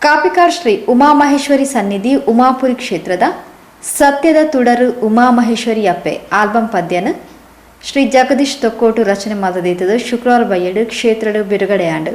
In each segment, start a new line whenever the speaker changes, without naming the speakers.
ಕಾಪಿಕಾಡ್ ಶ್ರೀ ಉಮಾಮಹೇಶ್ವರಿ ಸನ್ನಿಧಿ ಉಮಾಪುರಿ ಕ್ಷೇತ್ರದ ಸತ್ಯದ ತುಡರು ಉಮಾಮಹೇಶ್ವರಿ ಅಪ್ಪೆ ಆಲ್ಬಮ್ ಪದ್ಯನ ಶ್ರೀ ಜಗದೀಶ್ ತೊಕ್ಕೋಟು ರಚನೆ ಮಾಡಿದ ಶುಕ್ರವಾರ ಬಯ್ಯಡು ಕ್ಷೇತ್ರದ ಬಿಡುಗಡೆಯಾಂಡು.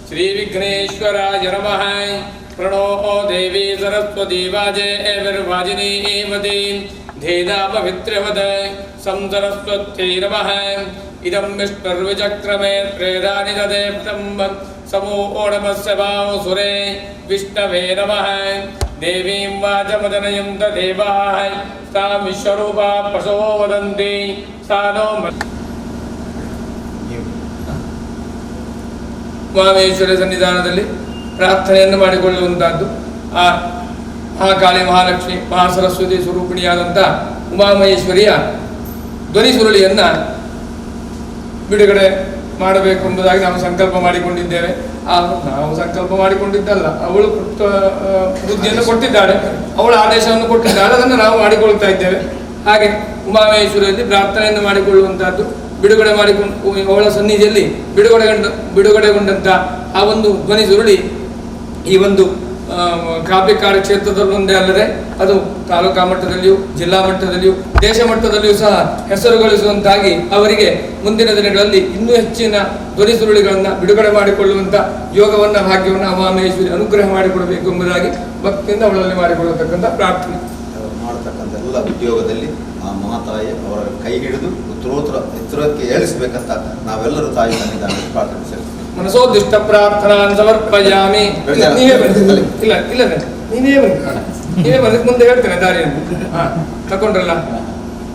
श्री विघ्नेश्वराय नमः। प्रणो देवी सरस्वती वाजे विर्वाजिनीवती धेना पवित्रवद संसरस्वत्यै नमः। इदं विष्णुर्विचक्रमे प्रेदानि तदेवतं समो नमस्य वासुरे विष्णवे नमः। देवीं वाचमदनयं तदेवाः सा विश्वरूपा पशो वदन्ति सा नो ಉಮಾಮಹೇಶ್ವರಿ ಸನ್ನಿಧಾನದಲ್ಲಿ ಪ್ರಾರ್ಥನೆಯನ್ನು ಮಾಡಿಕೊಳ್ಳುವಂತಹದ್ದು. ಆ ಮಹಾಕಾಳಿ, ಮಹಾಲಕ್ಷ್ಮಿ, ಮಹಾಸರಸ್ವತಿ ಸ್ವರೂಪಿಣಿಯಾದಂಥ ಉಮಾಮಹೇಶ್ವರಿಯ ಧ್ವನಿ ಸುರುಳಿಯನ್ನು ಬಿಡುಗಡೆ ಮಾಡಬೇಕು ಎಂಬುದಾಗಿ ನಾವು ಸಂಕಲ್ಪ ಮಾಡಿಕೊಂಡಿದ್ದೇವೆ. ನಾವು ಸಂಕಲ್ಪ ಮಾಡಿಕೊಂಡಿದ್ದಲ್ಲ, ಅವಳು ಬುದ್ಧಿಯನ್ನು ಕೊಟ್ಟಿದ್ದಾಳೆ, ಅವಳ ಆದೇಶವನ್ನು ಕೊಟ್ಟಿದ್ದಾಳೆ, ಅದನ್ನು ನಾವು ಮಾಡಿಕೊಳ್ತಾ ಇದ್ದೇವೆ. ಹಾಗೆ ಉಮಾಮಹೇಶ್ವರಿಯಲ್ಲಿ ಪ್ರಾರ್ಥನೆಯನ್ನು ಮಾಡಿಕೊಳ್ಳುವಂತಹದ್ದು, ಬಿಡುಗಡೆ ಮಾಡಿಕೊಂಡು ಅವಳ ಸನ್ನಿಧಿಯಲ್ಲಿ ಬಿಡುಗಡೆಗೊಂಡಂಥ ಆ ಒಂದು ಧ್ವನಿ ಸುರುಳಿ ಈ ಒಂದು ಕಾಪಿಕಾಡ್ ಕ್ಷೇತ್ರದಲ್ಲೊಂದೇ ಅಲ್ಲದೆ ಅದು ತಾಲೂಕಾ ಮಟ್ಟದಲ್ಲಿಯೂ, ಜಿಲ್ಲಾ ಮಟ್ಟದಲ್ಲಿಯೂ, ದೇಶ ಮಟ್ಟದಲ್ಲಿಯೂ ಸಹ ಹೆಸರುಗಳಿಸುವಂತಾಗಿ ಅವರಿಗೆ ಮುಂದಿನ ದಿನಗಳಲ್ಲಿ ಇನ್ನೂ ಹೆಚ್ಚಿನ ಧ್ವನಿ ಸುರುಳಿಗಳನ್ನು ಬಿಡುಗಡೆ ಮಾಡಿಕೊಳ್ಳುವಂಥ ಯೋಗವನ್ನು, ಭಾಗ್ಯವನ್ನು ಉಮಾಮಹೇಶ್ವರಿ ಅನುಗ್ರಹ ಮಾಡಿಕೊಡಬೇಕು ಎಂಬುದಾಗಿ ಭಕ್ತಿಯಿಂದ ಅವಳಲ್ಲಿ ಮಾಡಿಕೊಳ್ಳತಕ್ಕಂಥ ಪ್ರಾರ್ಥನೆ.
ಮಾಡತಕ್ಕಂಥ ಎಲ್ಲ ಉದ್ಯೋಗದಲ್ಲಿ ಆ ಮಹಾತಾಯಿ ಅವರ ಕೈ ಹಿಡಿದು ಎತ್ತರಕ್ಕೆ ಏಳಿಸಬೇಕಂತ ನಾವೆಲ್ಲರೂ ತಾಯಿ ಸನ್ನಿಧಾನದಲ್ಲಿ ಪ್ರಾರ್ಥನೆ ಸಲ್ಲಿಸ್ತೀವಿ.
ಮನಸೋದಿಷ್ಟ ಪ್ರಾರ್ಥನಾನ್ ಸಮರ್ಪಯಾಮಿ. ನೀವೇ ಬನ್ನಿ, ಮುಂದೆ ಹೇಳ್ತೇನೆ ದಾರಿಯನ್ನು. ತಕೊಂಡ್ರಲ್ಲ,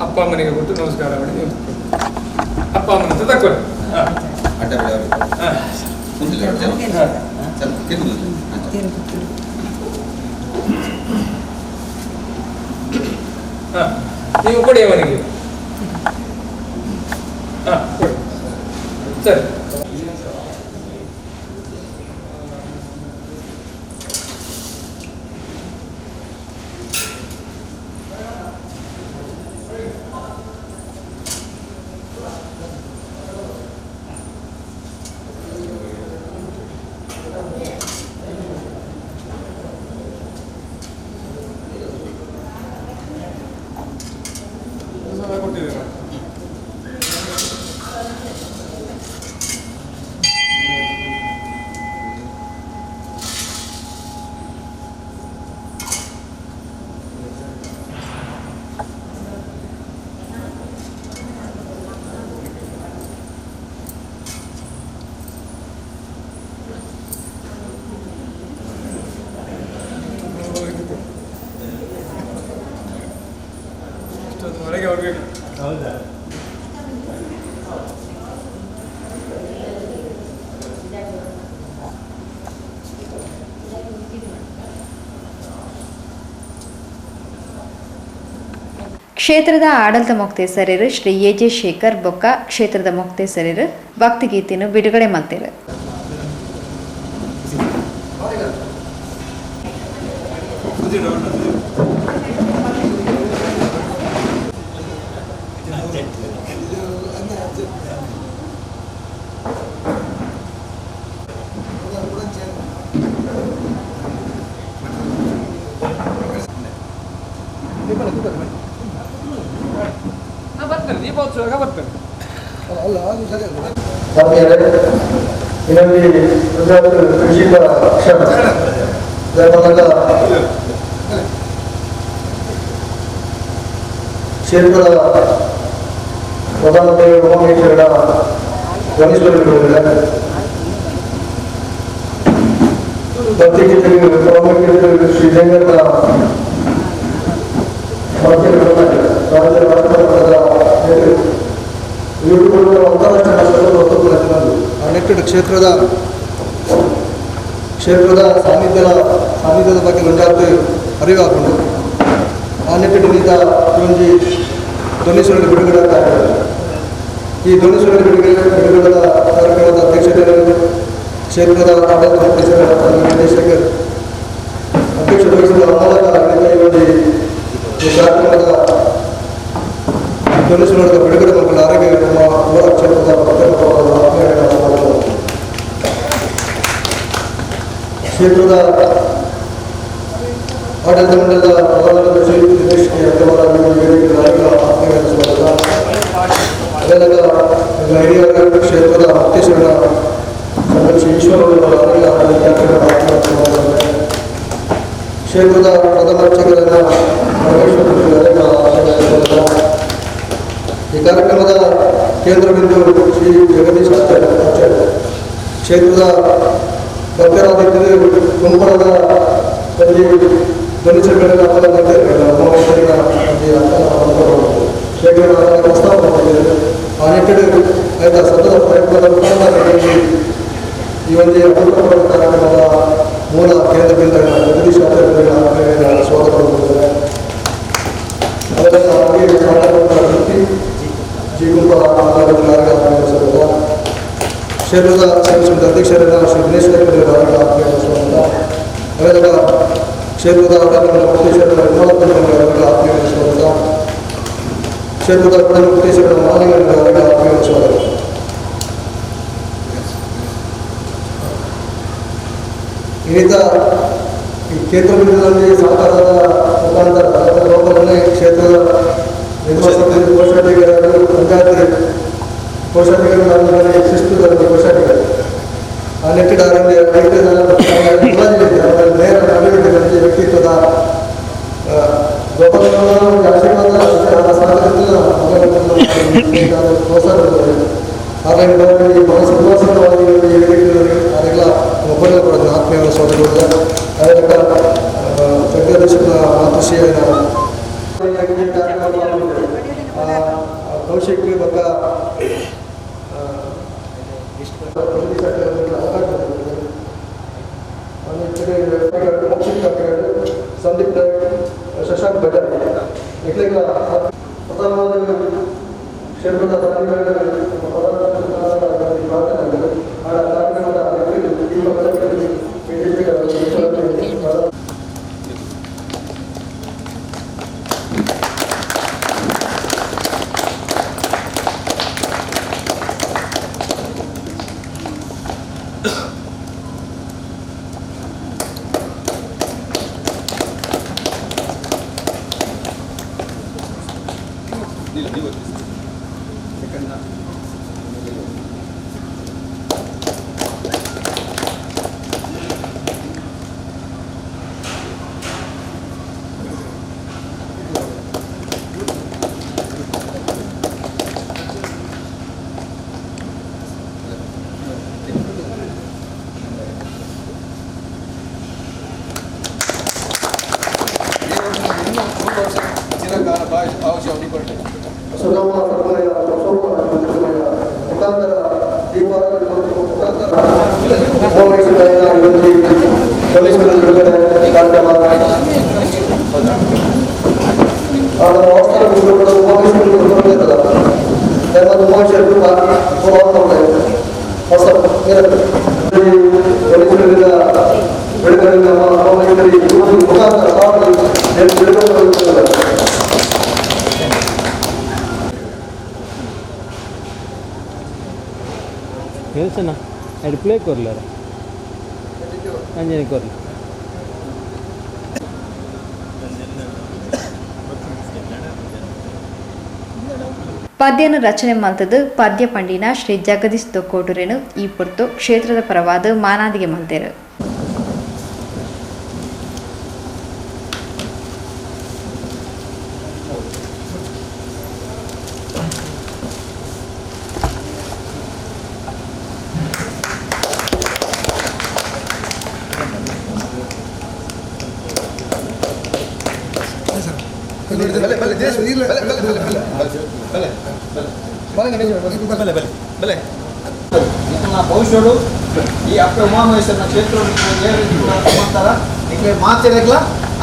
ಅಪ್ಪ ಅಮ್ಮನಿಗೆ ಕೊಟ್ಟು ನಮಸ್ಕಾರ ಮಾಡಿ ನೀವು ಅಪ್ಪ ಅಮ್ಮನ ಹತ್ರ ತಕೊಳ್ಳಿ. ನೀವು ಕೊಡಿ ಅವನಿಗೆ. ಸರಿ, ಕೊಟ್ಟಿದ್ದೀರಾ?
ಕ್ಷೇತ್ರದ ಆಡಳಿತ ಮೊಕ್ತೇಸರರು ಶ್ರೀ ಎ.ಜೆ. ಶೇಖರ್ ಬೊಕ್ಕ ಕ್ಷೇತ್ರದ ಮೊಕ್ತೇಸರರು ಭಕ್ತಿಗೀತೆಯನ್ನು ಬಿಡುಗಡೆ ಮಾಡ್ತಾರೆ.
ಬರ್ತಾರೆ, ದೀಪೋತ್ಸವ ಬರ್ತಾರೆ.
ಕ್ಷೇತ್ರದ ಪ್ರಧಾನ ಉಮಾಮೇಶ್ವರನ ಗಣೇಶ್ವರ ಭಕ್ತಿಗೀತೆಗಳು ಪ್ರಾಮುಖ್ಯತೆ ಶ್ರೀರಂಗದ ನೆಟ್ಟೆಡ್ ಕ್ಷೇತ್ರದ ಸಾನ್ನಿಧ್ಯದ ಬಗ್ಗೆ ಗಂಡಾರ್ಥ ಅರಿವಾಕೊಂಡು ಆ ನಿಟ್ಟಿನಿಂದ ಒಂದು ಧ್ವನಿಸುರಳಿ ಬಿಡುಗಡೆ ಆಗ್ತಾ ಇದೆ. ಈ ಧ್ವನಿಸುರಳಿ ಬಿಡುಗಡೆದ ಕಾರ್ಯಕ್ರಮದ ಅಧ್ಯಕ್ಷತೆಯನ್ನು ಕ್ಷೇತ್ರದ ಆಡಳಿತ ನಿರ್ದೇಶಕರು ಅಧ್ಯಕ್ಷತೆ ವಹಿಸಿದ ಮೂಲಕ ಈ ಕಾರ್ಯಕ್ರಮದ ಧ್ವನಿಸುರಳಿದ ಬಿಡುಗಡೆ ಮಕ್ಕಳ ಆರೋಗ್ಯ ನಮ್ಮ ಊರ ಕ್ಷೇತ್ರದ ಕ್ಷೇತ್ರದ ಆಡಳಿತ ಮಂಡಲದ ಪ್ರಧಾನ ನಿರ್ದೇಶಕಿ ಹಿರಿಯ ಕ್ಷೇತ್ರದ ಅಧ್ಯಕ್ಷರ ಶ್ರೀ ಈಶ್ವರವರ ಕ್ಷೇತ್ರದ ಪ್ರಥಮ ಅರ್ಚಕರನ್ನ ಈ ಕಾರ್ಯಕ್ರಮದ ಕೇಂದ್ರ ಬಿಂದು ಶ್ರೀ ಜಗದೀಶ್ ಆಚಾರ್ಯ ಕ್ಷೇತ್ರದ ಭಕ್ತರಾದಿದ್ದರೆ ಗುಂಪರದ ಧ್ವನಿಸುರಳಿಗಳ ಪ್ರಸ್ತಾವ ಮಾಡಿದ್ದಾರೆ. ಆ ನಿಟ್ಟಿನಲ್ಲಿ ಆಯ್ತಾ ಸತತ ಪ್ರಯತ್ನದ ಈ ಒಂದು ಅಭೂತಪೂರ್ವ ಕಾರ್ಯಕ್ರಮದ ಮೂಲ ಕೇಂದ್ರ ಬಿಂದುಗಳ ಜಗದೀಶ್ ಆಚಾರ್ಯ ಸ್ವಾಗತ ಮಾಡಿದ್ದಾರೆ. ಅದರಲ್ಲಿ ಜೀಗುಂಪ ಕ್ಷೇತ್ರದ ಸಂಘದ ಅಧ್ಯಕ್ಷರಾದ ಶ್ರೀ ದಿನೇಶ್ ಅವರ ಕ್ಷೇತ್ರದ ಆಡಳಿತ ಮುಕ್ತೇಶ್ವರ ಆತ್ಮೀಯ ಸ್ವಾಗತ. ಕ್ಷೇತ್ರದ ಮುಕ್ತೇಶ್ವರ ಮಾಲಿನ್ಯ ಆತ್ಮೀಯ ಸ್ವಾಗತ. ಇನ್ನಿತ ಈ ಕೇಂದ್ರ ಬಿಂದುಗಳಲ್ಲಿ ಸರ್ಕಾರದ ಮುಖಾಂತರ ಲೋಕವನ್ನೇ ಕ್ಷೇತ್ರದ ನಿರ್ವಾಸಕರು ಕೋಶಾಧಿಕಾರಿಗಳು ಪಂಚಾಯತ್ ಕೋಶಾಧಿಕಾರಿಗಳು ಶಿಸ್ತುಗಳಲ್ಲಿ ಕೋಶಾಧಿಕಾರಿ ಆ ನಿಟ್ಟಿನಲ್ಲಿ ನೇರ ಅಭಿವೃದ್ಧಿ ವ್ಯಕ್ತಿತ್ವದ ಪ್ರೋತ್ಸಾಹ ಹಾಗಾಗಿ ಅದೆಲ್ಲ ಒಬ್ಬರೇ ಕೊಡೋದು ಆತ್ಮೀಯ ಸ್ವಾಗತ. ಅದಕ್ಕೆ ಜಗದೀಶನ ಮಾತೃಶ್ರೀಯ ಕೌಶಿಕ್ ಬಗ್ಗೆ ಸಂದೀಪ್ ಶಶಾಂಕ್ ಭಟ್ ಕ್ಷೇತ್ರದ ಸುಗಮ ಸನ್ಮಯ ಪ್ರಸೋಮ ಜ್ಯೋತಿರ್ಮಯ ಮುಖಾಂತರ ದೀಪಾವಳಿ ಮುಖಾಂತರ ಪೊಲೀಸರ ಬಿಡುಗಡೆ ಕಾರ್ಯಕ್ರಮ
ಹೇಳ್ಸಣ್ಣ ಅದು ಪ್ಲೇ ಕೊರ್ಲಾರ ಅಂಜನೆ ಕೊರ್ಲಿ
ಪದ್ಯನ ರಚನೆ ಮಲ್ತದು ಪದ್ಯ ಪಂಡಿನ ಶ್ರೀ ಜಗದೀಶ್ ತೊಕ್ಕೋಟುರೇನು ಈ ಪೊರ್ತು ಕ್ಷೇತ್ರದ ಪರವಾದ ಮಾನಾದಿಗೆ ಮಲ್ತೇರು.
ಭವಿಷ್ಯರು ಈ ಅಪ್ಪ ಉಮಾಮಹೇಶ್ವರನ ಕ್ಷೇತ್ರ ನಿಮಗೆ ಮಾತಿರಲ್ಲ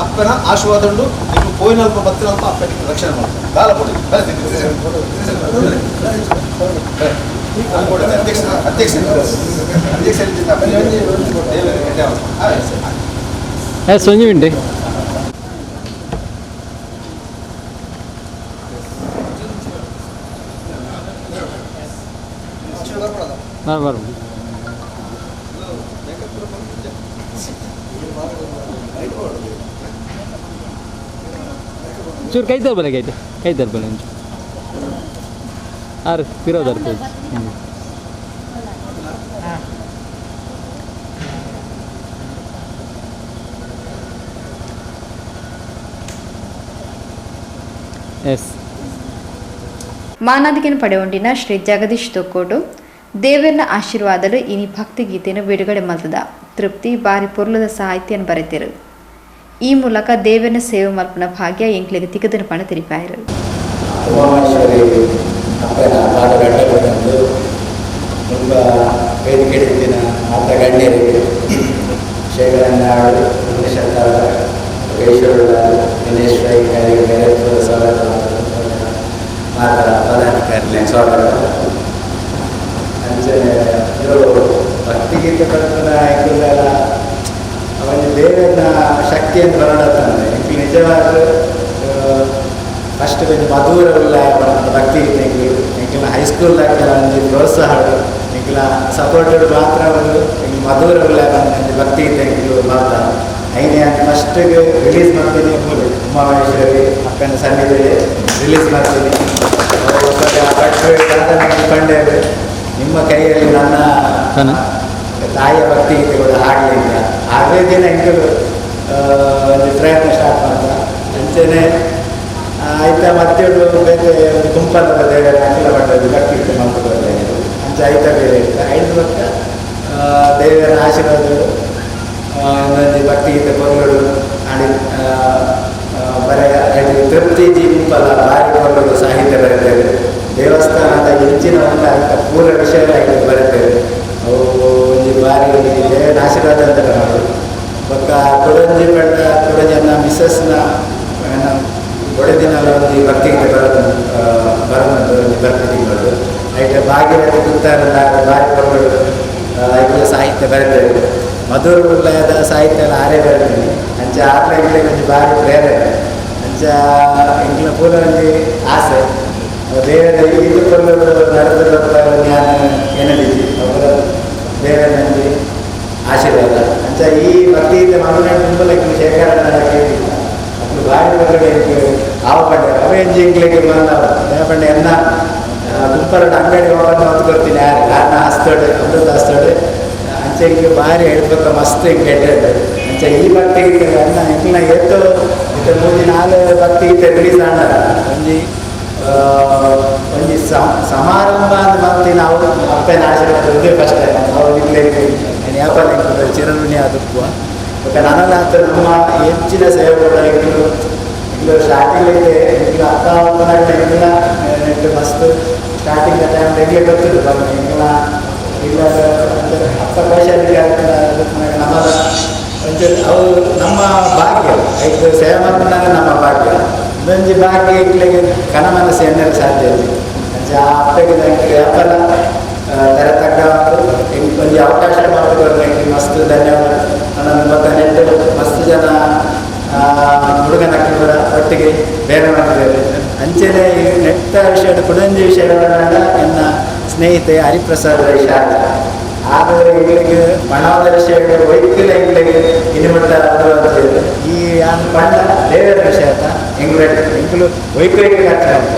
ಅಪ್ಪನ ಆಶೀರ್ವಾದ ಉಂಟು ನೀವು ಪೋಯಿನಲ್ಪ ಬತ್ತಿನಲ್ಪ ಅಪ್ಪ ನಿಮಗೆ ರಕ್ಷಣೆ ಮಾಡ್ತಾರೆ ಕಾಲ ಕೊಡಿ ಅಧ್ಯಕ್ಷ
ಸಂಜೆ ಮಿಂಟೆ ಬರ್ಬೋದು ಚೂರು ಕೈ ತರ್ಬಲ್ಲ ಕೈ ತರ್ಬಲ್ಲ ಒಂಚೂರು ಆರು ಪಿರೋದು ಅರ್ಥ ಎಸ್
ಮಾನಾದಿಗೆನ ಪಡೆಯುಂಡಿನ ಶ್ರೀ ಜಗದೀಶ್ ತೊಕ್ಕೋಟು ದೇವರನ ಆಶೀರ್ವಾದಲು ಇನಿ ಭಕ್ತಿ ಗೀತೆಯನ್ನು ಬಿಡುಗಡೆ ಮಲ್ತದ ತೃಪ್ತಿ ಬಾರಿ ಪೊರ್ಲದ ಸಾಹಿತ್ಯನ ಬರೆತಿರು. ಈ ಮೂಲಕ ದೇವರನ ಸೇವೆ ಮಲ್ಪನ ಭಾಗ್ಯ ಎಂಕ್ಲಿಗೆ ತಿಕ್ಕದನ ಪಣ ತಿರಿಪಾಯರು.
ಉಮಾಮಹೇಶ್ವರಿ ಅಪ್ಪನ ಪಾದಗಡ್ಡಗೊಂಡು ತುಂಬ ವೇದಿಕೆಡಿನ ಆತ ಗಣ್ಯರಿಗೆ ಶೇಖರನಾಡು ಪುಣ್ಯಶಂಕರ ಯೋಗೇಶ್ವರ ದಿನೇಶ್ವರಿ ಬೇರೆ ಸ್ವಾಗತ ಮಾತರ ಪದಾಧಿಕಾರಿ ಸ್ವಾಗತ ಇವರು ಭಕ್ತಿಗೀತೆ ಕಲ್ಪನ ಇಂಕಲೆಲ್ಲ ಅವನಿಗೆ ದೇವರನ್ನ ಶಕ್ತಿಯನ್ನು ಬರಡತ್ತಂದ್ರೆ ಇಂಕಲು ನಿಜವಾದ ಫಸ್ಟ್ ಕೊಂಚ ಮಧುರವಿಲ್ಲ ಭಕ್ತಿಗೀತೆ ಇಂಕಲ ಹೈಸ್ಕೂಲ್ ಒಂದು ಪ್ರೋತ್ಸಾಹ ಇಂಕಲ ಸಪೋರ್ಟೆಡ್ ಮಾತ್ರ ಒಂದು ಮಧುರವಿಲ್ಲ ಭಕ್ತಿಗೀತೆ ಇಂಕಲು ಮಾಡ್ತಾರೆ ಐನೇ ಫಸ್ಟಿಗೆ ರಿಲೀಸ್ ಮಾಡ್ತೀನಿ ಉಮಾಮಹೇಶ್ವರಿ ಅಪ್ಪನ ಸನ್ನಿಧಿಯಲ್ಲಿ ರಿಲೀಸ್ ಮಾಡ್ತೀನಿ ಕಂಡೇವೆ ನಿಮ್ಮ ಕೈಯಲ್ಲಿ ನನ್ನ ತಾಯಿಯ ಭಕ್ತಿಗೀತೆಗಳು ಹಾಡಲಿಲ್ಲ ಆರನೇ ದಿನ ಇಂಕಲು ಒಂದು ಪ್ರಯತ್ನ ಸ್ಟಾರ್ಟ್ ಮಾಡ್ತಾ ಅಂಚೆನೆ ಆಯ್ತಾ ಮತ್ತೆ ಬೇರೆ ಒಂದು ಗುಂಪಲ್ಲ ದೇವರ ಅಖಿಲ ಮಂಡಳಿ ಭಕ್ತಿಗೀತೆ ಮಾಡ್ಕೊಂಡು ಅಂಚೆ ಆಯ್ತಾ ಬೇರೆ ಇತ್ತು 5 ವರ್ಷ ದೇವರ ಆಶೀರ್ವಾದಗಳು ಇನ್ನೊಂದು ಭಕ್ತಿಗೀತೆ ಕೊರಗಳು ಹಾಡಿ ಬರೆಯ ತೃಪ್ತಿ ಗುಂಪಲ್ಲ ಭಾರಿ ಕೊರಗಳು ಸಾಹಿತ್ಯ ಬರೆದೇವೆ ದೇವಸ್ಥಾನದ ಹೆಚ್ಚಿನ ಅಂತ ಪೂರ್ವ ವಿಷಯವಾಗಿ ಬರುತ್ತೇವೆ ಅವು ಒಂದು ಬಾರಿ ದೇವರ ಆಶೀರ್ವಾದ ಅಂತ ಮಾಡೋದು ಬೊಕ್ಕ ಕೊಡಂಜಿ ಬೆಟ್ಟ ಕೊಡಂಜನ್ನ ಮಿಸ್ಸಸ್ನ ಒಡೆದಿನ ಒಂದು ಭಕ್ತಿಗೀತೆ ಬರೋದು ಒಂದು ಭಕ್ತಿಗಳು ಐತೆ ಭಾಗ್ಯವತಿ ಗುತ್ತಾರಲ್ಲ ಭಾರಿ ಕೊರಗಳು ಐದು ಸಾಹಿತ್ಯ ಬರೆದೇವೆ ಮಧುರ ಉಲ್ಲಯದ ಸಾಹಿತ್ಯ ಎಲ್ಲ ಆರೇ ಬರೆತೀನಿ ಅಂಚೆ ಆರನೇ ಒಂದು ಭಾರಿ ಪ್ರೇರಣೆ ಅಂಚ ಇಂಗ್ಲ ಪೂರ್ವ ಒಂದು ಆಸೆ ದೇವರ ಇದು ಕೊಂಡು ನಡೆದಿರುವ ಜ್ಞಾನ ಏನದಿದ್ದಿ ಅವರ ದೇವರಲ್ಲಿ ಆಶೀರ್ವಾದ ಅಂಚ ಈ ಭಕ್ತಿಗೀತೆ ಮಗನ ತುಂಬ ಶೇಖರ ಕೇಳಿಲ್ಲ ಅప్పుడు ಭಾರಿ ಒಳಗಡೆ ಆವಪಂಡೆ ಅವೇಂಜಿ ಇಂಗ್ಲಿಗೆ ಬಂದ ದೇವಪಂಡೆ ಎನ್ನ ಗುಂಪರಡು ಅಂಗಡಿ ಹೋಗೋದು ಅಂತ ಗೊತ್ತಿಲ್ಲ ಯಾರನ್ನ ಹಸ್ತೋಡೆ ಅಮೃತ ಹಸ್ತೋಡೆ ಅಂಚೆ ಹಿಂಗೆ ಭಾರಿ ಹೇಳ್ಬೇಕು ಮಸ್ತ್ ಹಿಂಗೆ ಹೇಳ್ತೇವೆ ಅಂಚೆ ಈ ಭಕ್ತಿಗೀತೆ ಅನ್ನ ಇಂಗ್ಲ ಎತ್ತು ಇದು 3-4 ಭಕ್ತಿಗೀತೆ ರಿಲೀಸ್ ಆಡ ಒಂದು ಸಮಾರಂಭ ಅಂತ ಮತ್ತೆ ನಾವು ಅಪ್ಪನ ಆಶೀರ್ವಾದ ಇದೇ ಫಸ್ಟ್ ಟೈಮ್ ಅವ್ರು ಇಲ್ಲೇ ವ್ಯಾಪಾರ ಚಿರಋಣಿ ಅದಕ್ಕೂ ಮತ್ತು ನನ್ನೆಲ್ಲ ನಮ್ಮ ಹೆಚ್ಚಿನ ಸೇವೆಗಳು ಇಲ್ಲೂ ಸ್ಟಾರ್ಟಿಂಗ್ ಈಗ ಅಕ್ಕ ಅಪ್ಪನ ನೆಟ್ಟು ಮಸ್ತ್ ಸ್ಟಾರ್ಟಿಂಗ್ ಟೈಮ್ ಹೆಂಗೆ ಗೊತ್ತಿದ್ದು ಬಂದು ಇಲ್ಲ ಇಲ್ಲ ಅಂದರೆ ಅಪ್ಪ ಕೈಶಾಲಿಗೆ ನಮ್ಮದ ಒಂಚೂರು ಅವು ನಮ್ಮ ಭಾಗ್ಯ ಐದು ಸೇವೆ ಮಾಡ್ಕೊಂಡಾಗ ನಮ್ಮ ಭಾಗ್ಯ ಒಂದೊಂದು ಭಾಗ್ಯ ಇಟ್ಲಿಗೆ ಕನ ಮನಸ್ಸು ಎಣ್ಣೆಗೆ ಸಾಧ್ಯ ಇಲ್ಲ ಆ ಅಪ್ಪಗೆ ವ್ಯಾಪಾರ ತರ ತಗ್ಗ ಒಂದು ಅವಕಾಶ ಮಾಡಿಕೊಡ್ಲಿಕ್ಕೆ ಮಸ್ತ್ ಧನ್ಯವಾದ. ನನ್ನ ಮಗ ನೆಟ್ಟು ಮಸ್ತ್ ಜನ ಹುಡುಗನ ಕೂಡ ಒಟ್ಟಿಗೆ ಬೇರೆ ಮಾಡಿದ್ದೇವೆ. ಅಂಚೆನೆ ಈ ನೆಟ್ಟ ವಿಷಯದ ಕುಡಂಜಿ ವಿಷಯಗಳನ್ನ ನನ್ನ ಸ್ನೇಹಿತೆ ಹರಿಪ್ರಸಾದ್ ಶಾಲೆ ಆದರೆ ಇಲ್ಲಿಗೆ ಮಣವಾದ ವಿಷಯಗಳು ವೈದ್ಯಲ ಇಲ್ಲಿಗೆ ಇನಿಮಟ್ಟ ಅಂತೇಳಿ ಈ ನಾನು ಪಂಡ ದೇವರ ವಿಷಯ ಅಂತ ಎಂಗಳು ವೈಕೈಕ ಕಟ್ಟಪ್ಪ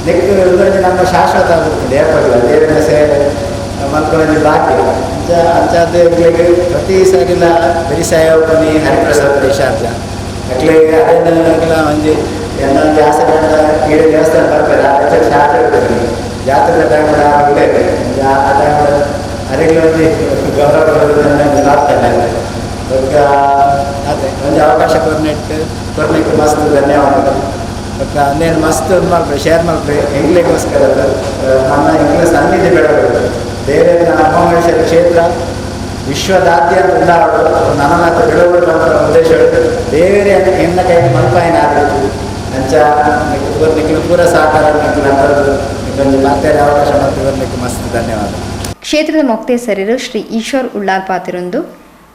ನೆಕ್ಕು ಇದೊಂದು ನಮ್ಮ ಶಾಶ್ವತ ಆಗುತ್ತೆ ದೇವಲ್ಲ ದೇವರ ಸೇವೆ ಮಲ್ಕೊಂದು ಬಾಕಿ ಅಂಚಾದ ಇಲ್ಲಿಗೆ ಪ್ರತಿ ಸಾರಿಲ್ಲ ಬೆರಿಸಾಯ ಬನ್ನಿ ಹರಿಪ್ರಸಾದ್ ದೇಶಾರ್ಜ ಅಟ್ಲೆ ಅದನ್ನೆಲ್ಲ ಒಂದು ಎಲ್ಲ ಒಂದು ಆಸೆ ಕೀಡೆ ದೇವಸ್ಥಾನ ಬರ್ತಾರೆ ಶಾಸ್ತ್ರ ಇರ್ತದೆ ಜಾತ್ರೆ ಟೈಮ್ ಒಳ್ಳೆಯದು ಆ ಟೈಮ್ ಅದಕ್ಕೆ ಒಂದು ಗೌರವ ಆಗ್ತಾನೆ ಅದಕ್ಕೆ ಅದೇ ಒಂದು ಅವಕಾಶ ಕೊರ್ಲಿಕ್ಕೆ ಮಸ್ತ್ ಧನ್ಯವಾದಗಳು. ಮತ್ತು ಅಂದೇನು ಮಸ್ತ್ ಮಾಡ್ಬೇಕು ಶೇರ್ ಮಾಡ್ಬೇಕು ಎಂಗ್ಲಿಗೋಸ್ಕರ ನನ್ನ ಎಂಗ್ಲ ಸನ್ನಿಧಿ ಬೆಳಬೇಕು ಬೇರೆ ಅಮ್ಮಮೇಶ್ವರ ಕ್ಷೇತ್ರ ವಿಶ್ವದಾದ್ಯಂತ ಉಂಟಾಡೋದು ನನ್ನ ಬೆಳವಣಿಗೆ ಅಂತ ಉದ್ದೇಶ ಬೇರೆ ಹೆಣ್ಣ ಕೈಗೆ ಮಲ್ಪಾಯಿನ ಆಗಬೇಕು ಅಂಚ ಬರ್ಲಿಕ್ಕೆ ಪೂರ ಸಹಕಾರ ಒಂದು ಮತ್ತೆ ಅವಕಾಶ ಮತ್ತೆ ಬರಲಿಕ್ಕೆ ಮಸ್ತ್ ಧನ್ಯವಾದ.
ಕ್ಷೇತ್ರದ ಮೊಕ್ತೇಸರರು ಶ್ರೀ ಈಶ್ವರ್ ಉಳ್ಳಾಲ್ ಪಾತಿರೊಂದು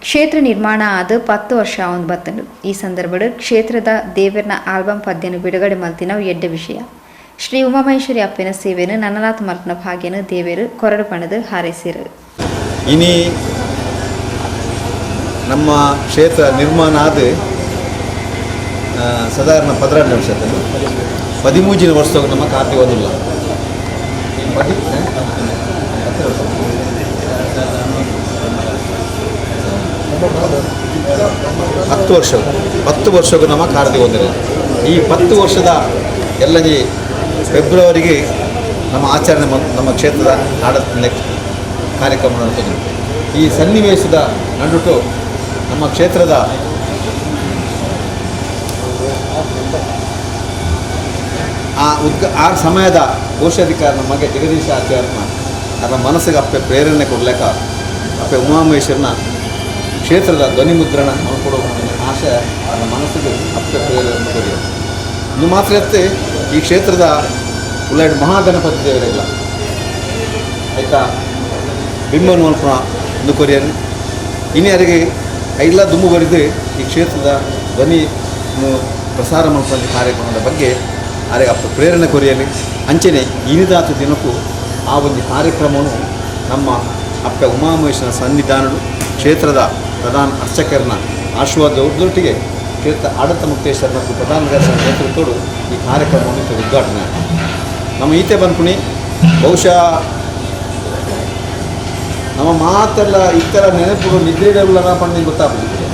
ಕ್ಷೇತ್ರ ನಿರ್ಮಾಣ ಆದ 10 ವರ್ಷ ಆವೊಂದು ಬತ್ತಂಡು. ಈ ಸಂದರ್ಭಡ್ ಕ್ಷೇತ್ರದ ದೇವರನ ಆಲ್ಬಮ್ ಪದ್ಯನು ಬಿಡುಗಡೆ ಮಲ್ತಿನವು ಎಡ್ಡ ವಿಷಯ. ಶ್ರೀ ಉಮಾಮಹೇಶ್ವರಿ ಅಪ್ಪನ ಸೇವೆಯನ್ನು ನನ್ನಲಾತ್ ಮಲ್ಪನ ಭಾಗ್ಯನು ದೇವರು ಕೊರಡು ಪಣದು ಹಾರೈಸಿರು.
ಇನಿ ನಮ್ಮ ಕ್ಷೇತ್ರ ನಿರ್ಮಾಣ ಆದ ಸಾಧಾರಣ 12 ವರ್ಷದಲ್ಲಿ 13 ವರ್ಷದಾಗ ನಮ್ಮ ಕಾರ್ತಿಕ ಓದಿಲ್ಲ 10 ವರ್ಷಕ್ಕೂ ನಮ್ಮ ಕಾರ್ತಿಕ ಓದಿಲ್ಲ. ಈ 10 ವರ್ಷದ ಎಲ್ಲಜಿ ಫೆಬ್ರವರಿಗೆ ನಮ್ಮ ಆಚರಣೆ ನಮ್ಮ ಕ್ಷೇತ್ರದ ಆಡಳಿತ ಕಾರ್ಯಕ್ರಮ ನಡೆಸಿದ್ರು. ಈ ಸನ್ನಿವೇಶದ ನಡುಟು ನಮ್ಮ ಕ್ಷೇತ್ರದ ಆ ಸಮಯದ ಕೋಶಾಧಿಕಾರ ನಮಗೆ ಜಗದೀಶ ಆಚಾರ್ಯನ ಅದರ ಮನಸ್ಸಿಗೆ ಅಪ್ಪೆ ಪ್ರೇರಣೆ ಕೊಡ್ಲಿಕ್ಕೆ ಅಪ್ಪೆ ಉಮಾಮಹೇಶ್ವರನ ಕ್ಷೇತ್ರದ ಧ್ವನಿ ಮುದ್ರಣ ನಾವು ಕೊಡುವ ಆಶೆ ಅದರ ಮನಸ್ಸಿಗೆ ಅಪ್ಪೆ ಪ್ರೇರಣೆ ಕೊಡಿಯೋದು. ಇನ್ನು ಮಾತ್ರ ಎತ್ತೆ ಈ ಕ್ಷೇತ್ರದ ಉಳ್ಳಾಡಿ ಮಹಾಗಣಪತಿ ದೇವರಿಲ್ಲ ಆಯ್ತಾ ಬಿಂಬನ ಮಲ್ಪನ ಒಂದು ಕೊರಿಯರು ಇನ್ಯಾರಿಗೆ ಎಲ್ಲ ದುಮ್ಮು ಬರೆದು ಈ ಕ್ಷೇತ್ರದ ಧ್ವನಿ ಪ್ರಸಾರ ಮಲ್ಪನ ಕಾರ್ಯಕ್ರಮದ ಬಗ್ಗೆ ಆರಿಗೆ ಅಪ್ಪ ಪ್ರೇರಣೆ ಕೊರಿಯಲಿ ಅಂಚನೆ ಇನಿದಾತ ದಿನಕ್ಕೂ ಆ ಒಂದು ಕಾರ್ಯಕ್ರಮವನ್ನು ನಮ್ಮ ಅಪ್ಪ ಉಮಾಮಹೇಶ್ವರನ ಸನ್ನಿಧಾನಗಳು ಕ್ಷೇತ್ರದ ಪ್ರಧಾನ ಅರ್ಚಕರನ್ನ ಆಶೀರ್ವಾದದೊಟ್ಟಿಗೆ ಕ್ಷೇತ್ರ ಆಡಳಿತ ಮುಕ್ತೇಶ್ವರ ಮತ್ತು ಪ್ರಧಾನ ದರ್ಶನ ನೇತೃತ್ವಗಳು ಈ ಕಾರ್ಯಕ್ರಮವನ್ನು ಉದ್ಘಾಟನೆ ನಮ್ಮ ಈತೆ ಬಂದ್ಪುಣಿ ಬಹುಶಃ ನಮ್ಮ ಮಾತೆಲ್ಲ ಇತರ ನೆನಪುಗಳು ನಿದ್ರೆಗಳೆಲ್ಲ ಪಂಡಿಗೆ ಗೊತ್ತಾಗ್ಬಿಟ್ಟಿದೆ.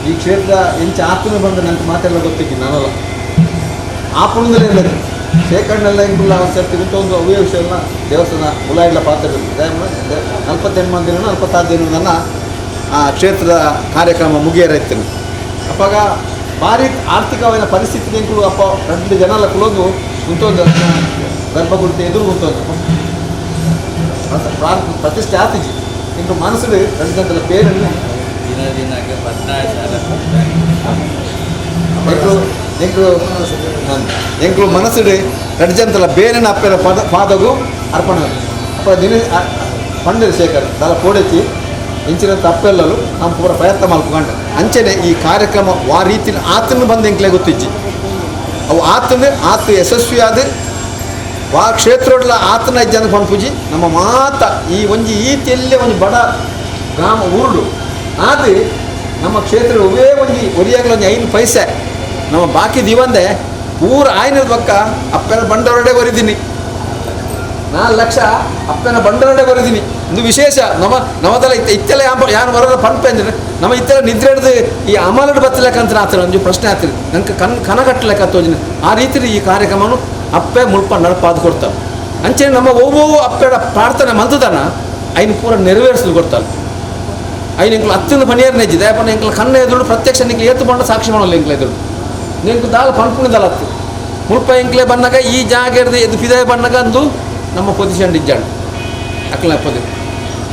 ಈ ಕ್ಷೇತ್ರ ಎಂಚ ಆತ್ಮ ಬಂದ ನಂಗೆ ಮಾತೆಲ್ಲ ಗೊತ್ತಿದ್ದೀನಿ ನಾನಲ್ಲ ಆಪುಣದಲ್ಲೇ ಇಲ್ಲದು ಶೇಖರಣೆಲ್ಲ ಹಿಂಗಿಲ್ಲ ಒಂದು ಸರ್ತಿ ಬಿಟ್ಟು ಒಂದು ಅವಯ ವಿಷಯನ ದೇವಸ್ಥಾನ ಹುಳ ಇಲ್ಲ ಪಾತ್ರ 48 ಮಂದಿನ 46 ದಿನ ನನ್ನ ಆ ಕ್ಷೇತ್ರದ ಕಾರ್ಯಕ್ರಮ ಮುಗಿಯರೈತೇನೆ ಅಪ್ಪಾಗ ಭಾರಿ ಆರ್ಥಿಕವಾದ ಪರಿಸ್ಥಿತಿ ಹೆಂಗಳು ಅಪ್ಪ 2 ಜನ ಎಲ್ಲ ಕುಲೋದು ಕುಂತೋದು ಗರ್ಭಗುಡಿತ ಎದುರು ಕುಂತೋದು ಪ್ರತಿಷ್ಠೆ ಆತಿಜಿ ಇಂದು ಮನಸ್ಸು 2 ಗಂಟೆల పేరుని ಎಂಕ್ಲು ಮನಸ್ಸುಡು 2 ಗಂಟೆల ಬೇರೆನ ಅಪ್ಪರ ಪಾದಗೂ ಅರ್ಪಣ ಅಪ್ಪ ದಿನ ಪಂಡ ಶೇಖರ್ ದಲ ಪೋಡೆಚ್ಚಿ ಇಂಚಿನಂತ ಅಪ್ಪೆಲ್ಲಲು ನಮ್ಮ ಪೂರ ಪ್ರಯತ್ನ ಮಲ್ಕೊಂಡು ಅಂಚನೆ ಈ ಕಾರ್ಯಕ್ರಮ ಆ ರೀತಿ ಆತನ ಬಂದು ಎಂಕ್ಲೆ ಗೊತ್ತಿಜ್ಜಿ ಅವು ಆತ ಯಶಸ್ವಿಯಾದ ಆ ಕ್ಷೇತ್ರಡ್ಲ ಆತನ ಜನ ಪಂಪುಜಿ ನಮ್ಮ ಮಾತ ಈ ಒಂಜಿ ಈತಿಯಲ್ಲೇ ಒಂದು ಬಡ ಗ್ರಾಮ ಊರುಡು ಅದು ನಮ್ಮ ಕ್ಷೇತ್ರ ಒವೇ ಒಂಜಿ ಒರಿಯಾಗಲ ಒಂದು 5 ಪೈಸೆ ನಮ್ಮ ಬಾಕಿ ದಿವಂದೆ ಪೂರ ಆಯ್ನದ ಪಕ್ಕ ಅಪ್ಪನ ಬಂಡವಾಳಡೆ ಬರಿದ್ದೀನಿ 4 ಲಕ್ಷ ಅಪ್ಪನ ಬಂಡವಾಳಡೆ ಬರಿದ್ದೀನಿ. ಒಂದು ವಿಶೇಷ ನಮ್ಮದೆಲ್ಲ ಇತ್ತೆಲ್ಲ ಯಾರು ಬರೋಲ್ಲ ಪಂಪೆ ಅಂದರೆ ನಮ್ಮ ಇತ್ತೆಲ್ಲ ನಿದ್ರೆ ಹಿಡಿದು ಈ ಅಮಲಡ್ ಬತ್ತಲೆಕ್ಕಂತ ಆತನ ಒಂದು ಪ್ರಶ್ನೆ ಆಗ್ತದೆ ನಂಗೆ ಕನಗಟ್ಟಲೆಕ್ಕ ತೋಜಿನ ಆ ರೀತಿ ಈ ಕಾರ್ಯಕ್ರಮವನ್ನು ಅಪ್ಪೆ ಮುಲ್ಪ ನಡಪಾದು ಕೊಡ್ತಾರೆ ಅಂಚೆ ನಮ್ಮ ಒவ்வொரு ಅಪ್ಪೆಡ ಪ್ರಾರ್ಥನೆ ಮಂತದನ ಐನು ಪೂರ ನೆರವೇರಿಸಲು ಕೊಡ್ತಾರೆ ಐನು ಎಂಕ್ಲು ಹತ್ತಿನ ಪನಿಯರ್ ನೆಜ್ಜಿ ದಯಪನ ಎಂಕ್ಲ ಕಣ್ಣ ಎದುರು ಪ್ರತ್ಯಕ್ಷ ನಿಂಕ್ಲು ಏತು ಬಂಡ ಸಾಕ್ಷಿ ಮಾಡಲ್ಲ ಎಂಕ್ಲ ಎದುರು ನಿಂಕು ದಾಲ್ ಪಂಪುಣಿದಲ್ಲ ಹತ್ತು
ಮುಲ್ಪ ಎಂಕ್ಲೆ ಬಣ್ಣಗ ಈ ಜಾಗ ಇರ್ದು ಇದು ಫಿದಾಯ ಬಣ್ಣಗ ಅಂದು ನಮ್ಮ ಪೊಸಿಷನ್ ಇಜ್ಜಾಣ ಅಕ್ಲ ಪೊದಿ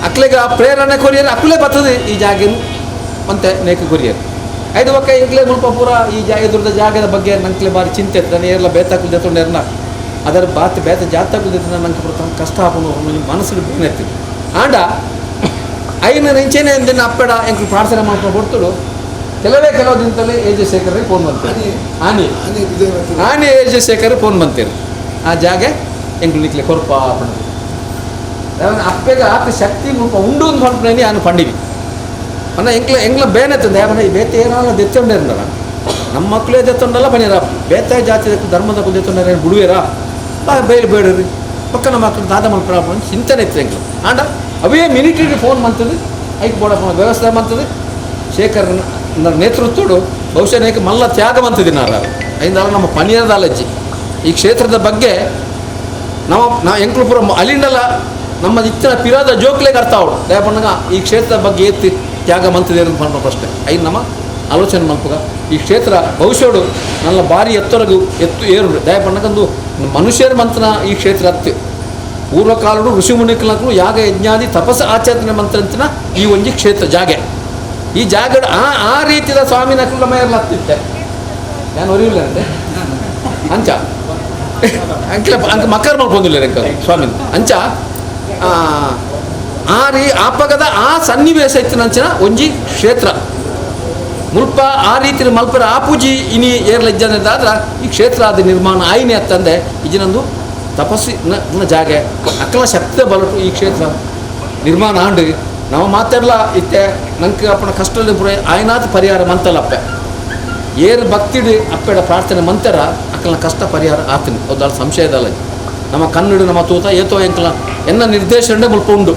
ಅಕ್ಲೆಗೆ ಆ ಪ್ರೇರಣೆ ಕೊರಿಯರ್ ಅಕ್ಲೆ ಬರ್ತದೆ ಈ ಜಾಗನು ಮತ್ತೆ ನೇಕ ಕೊರಿಯರ್ ಐದು ಒಕ್ಕ ಎಂಕ್ಲೆ ಮುಲ್ಪ ಪೂರ ಈ ಎದುರದ ಜಾಗದ ಬಗ್ಗೆ ನಂಗೆ ಭಾರಿ ಚಿಂತೆ ಇತ್ತು ನಾನು ಏರ್ಲ ಬೇತಾಕುಲ್ ದೇತೊಂಡೆರ್ನ ಅದರ ಬಾತ್ ಬೇತ ಜಾತಾಕುಲ್ ದೇತ ನಂಗೆ ಬರ್ತಂಗ ಕಷ್ಟ ಹಾಕೊಂಡು ಮನಸ್ಸಿಗೆ ಬೇನೆ ಆಂಡ ಐನ ನೆಂಚೇನೆ ಅಂದಿನ ಅಪ್ಪಡ ಎಂಕ್ಲು ಪ್ರಾರ್ಥನೆ ಮಾಡ್ಕೊಂಡು ಕೊಡ್ತಡು ಕೆಲವು ದಿನದಲ್ಲಿ ಎ ಜೆ ಶೇಖರ್ಗೆ ಫೋನ್ ಬಂತೀರಿ ಆನೆ ಎ ಜೆ ಶೇಖರ್ ಫೋನ್ ಬಂತೀರಿ ಆ ಜಾಗ ಎಂಕ್ಲು ನಿಕ್ಲೆ ಕೊರಪ ಅಪ್ಪೆಗೆ ಆತ ಶಕ್ತಿ ಮುಲ್ಪ ಉಂಡು ಒಂದು ಹೊಂಟ್ರೆ ಆನು ಪಂಡಿವಿ ಅನ್ನ ಎಂಗ್ಲ ಬೇನೆ ತಂದೆ ಯಾವನ ಈ ಬೇತೆ ಏನಾರ ದೆತ್ತೊಂಡೇರಲ್ಲ ನಮ್ಮ ಮಕ್ಕಳೇ ದೆತ್ತೊಂಡಲ್ಲ ಬನ್ನಿರ ಬೇತೆ ಜಾತಿ ಧರ್ಮದ ದೆತ್ತೊಂಡಾರ ಏನು ಬಿಡುವೇರಾ ಬೈಲು ಬೇಡ್ರಿ ಪಕ್ಕನ ಮಕ್ಕಳು ದಾದ ಮಕ್ಕಳ ಚಿಂತನೆ ಇತ್ತು ಎಂಗ್ಲು ಆಂಡ ಅವೇ ಮಿಲಿಟರಿಗೆ ಫೋನ್ ಮಾಡ್ತದೆ ಐಕ್ ಬೋಡ ಫೋನ್ ವ್ಯವಸ್ಥೆ ಮಾಡ್ತದೆ ಶೇಖರ್ ನೇತೃತ್ವಡು ಬಹುಶಃ ನೇಕ ಮಲ್ಲ ತ್ಯಾಗ ಮಂತದಿ ನಾರ ಐದಾರ ನಮ್ಮ ಪನಿಯದ ಅಲಜ್ಜಿ ಈ ಕ್ಷೇತ್ರದ ಬಗ್ಗೆ ನಾವು ಎಂಕ್ಲುಪುರ ಅಲ್ಲಿಂದಲ್ಲ ನಮ್ಮ ಇತ್ತಿನ ಪಿರಾದ ಜೋಕ್ಲೆಗೆ ಅರ್ಥ ಅವಳು ದಯಪಣ್ಣಗ ಈ ಕ್ಷೇತ್ರದ ಬಗ್ಗೆ ಎತ್ತಿ ತ್ಯಾಗ ಮಂತದೆ ಅಂತ பண்ண ಅಷ್ಟೇ ಐದು ನಮ್ಮ ಆಲೋಚನೆ ಮಲ್ಪಗ ಈ ಕ್ಷೇತ್ರ ಭವಿಷ್ಯಡು ನನ್ನ ಭಾರಿ ಎತ್ತರಗೂ ಎತ್ತು ಏರು ದಯಪಣ್ಣಗಂದು ಮನುಷ್ಯರ ಮಂತ್ರನ ಈ ಕ್ಷೇತ್ರ ಹತ್ತು ಪೂರ್ವಕಾಲಡು ಋಷಿ ಮುನಿಕಲಕ್ಕೂ ಯಾಗ ಯಜ್ಞಾದಿ ತಪಸ್ಸ ಆಚರಣೆ ಮಂತ್ರಂತಿನ ಈ ಒಂಜಿ ಕ್ಷೇತ್ರ ಜಾಗೆ ಈ ಜಾಗ ಆ ರೀತಿಯ ಸ್ವಾಮಿ ನಕಲ ಮೈಯರ್ಲ ಹತ್ತಿತ್ತೆ ನಾನು ಒರಿಯಿಲ್ಲ ಅಂತೆ ಅಂಚ ಅಂಕಿಲ ಅಂಕ ಮಕ್ಕಳು ಮಾಡ್ಕೊಂಡಿಲ್ಲ ರೆಕ್ಕ ಸ್ವಾಮಿ ಅಂಚ ಆಪಗದ ಆ ಸನ್ನಿವೇಶ ಇತ್ತಿನಂಚಿನ ಒಂಜಿ ಕ್ಷೇತ್ರ ಮುಲ್ಪ ಆ ರೀತಿ ಮಲ್ಪರ ಆ ಪೂಜಿ ಇನಿ ಏರ್ಲ ಇಜ್ಜನದಾದ್ರ ಈ ಕ್ಷೇತ್ರ ಆದ ನಿರ್ಮಾಣ ಆಯ್ನೆ ಅತ್ತಂದೆ ಇಜಿನೊಂದು ತಪಸ್ಸಿನ ಜಾಗೆ ಅಕ್ಕಲ ಶಕ್ತಿ ಬಲಟು ಈ ಕ್ಷೇತ್ರ ನಿರ್ಮಾಣ ಆಂಡು ನಾವು ಮಾತಾಡಲ ಇತ್ತೆ ನಂಗೆ ಅಪ್ಪನ ಕಷ್ಟದಲ್ಲಿ ಪುರ ಆಯ್ನಾದ ಪರಿಹಾರ ಮಂತಲ್ಲಪ್ಪೆ ಏರು ಭಕ್ತಿಡು ಅಪ್ಪೆಡ ಪ್ರಾರ್ಥನೆ ಮಂತರ ಅಕ್ಕಲ ಕಷ್ಟ ಪರಿಹಾರ ಆತನಿ ಹೌದಾಳ ಸಂಶಯದಲ್ಲ ನಮ್ಮ ಕನ್ನಡ ನಮ್ಮ ತೂತ ಏತೋ ಎಂಕಲ ಎನ್ನ ನಿರ್ದೇಶನ ಮುಲ್ಪ ಉಂಡು